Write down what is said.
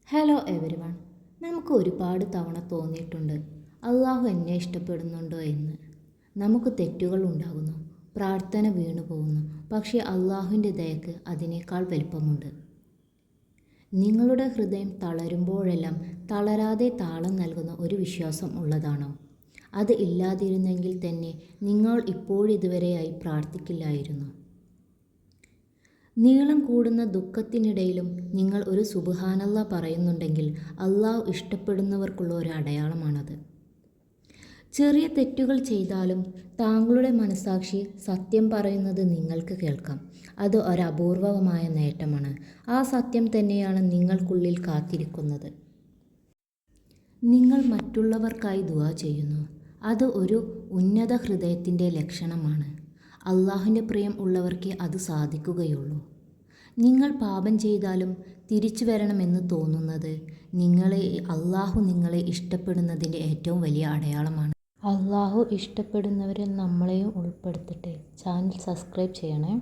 Hello every one. നമുക്ക് ഒരുപാട് തവണ തോന്നിയിട്ടുണ്ട് അള്ളാഹു എന്നെ ഇഷ്ടപ്പെടുന്നുണ്ടോ എന്ന്. നമുക്ക് തെറ്റുകൾ ഉണ്ടാകുന്നു, പ്രാർത്ഥന വീണു പോകുന്നു. പക്ഷേ അള്ളാഹുവിൻ്റെ ദയക്ക് അതിനേക്കാൾ വലിപ്പമുണ്ട്. നിങ്ങളുടെ ഹൃദയം തളരുമ്പോഴെല്ലാം തളരാതെ താളം നൽകുന്ന ഒരു വിശ്വാസം ഉള്ളതാണോ? അത് ഇല്ലാതിരുന്നെങ്കിൽ തന്നെ നിങ്ങൾ ഇപ്പോഴിതുവരെയായി പ്രാർത്ഥിക്കില്ലായിരുന്നു. നീളം കൂടുന്ന ദുഃഖത്തിനിടയിലും നിങ്ങൾ ഒരു സുബ്ഹാനല്ലാഹ് പറയുന്നുണ്ടെങ്കിൽ അള്ളാഹു ഇഷ്ടപ്പെടുന്നവർക്കുള്ള ഒരു അടയാളമാണത്. ചെറിയ തെറ്റുകൾ ചെയ്താലും താങ്കളുടെ മനസാക്ഷി സത്യം പറയുന്നത് നിങ്ങൾക്ക് കേൾക്കാം. അത് ഒരപൂർവമായ നേട്ടമാണ്. ആ സത്യം തന്നെയാണ് നിങ്ങൾക്കുള്ളിൽ കാത്തിരിക്കുന്നത്. നിങ്ങൾ മറ്റുള്ളവർക്കായി ദുആ ചെയ്യുന്നു. അത് ഒരു ഉന്നത ഹൃദയത്തിൻ്റെ ലക്ഷണമാണ്. അള്ളാഹുവിൻ്റെ പ്രിയം ഉള്ളവർക്കേ അത് സാധിക്കുകയുള്ളൂ. നിങ്ങൾ പാപം ചെയ്താലും തിരിച്ചു വരണമെന്ന് തോന്നുന്നത് അള്ളാഹു നിങ്ങളെ ഇഷ്ടപ്പെടുന്നതിൻ്റെ ഏറ്റവും വലിയ അടയാളമാണ്. അള്ളാഹു ഇഷ്ടപ്പെടുന്നവരിൽ നമ്മളെയും ഉൾപ്പെടുത്തട്ടെ. ചാനൽ സബ്സ്ക്രൈബ് ചെയ്യണേ.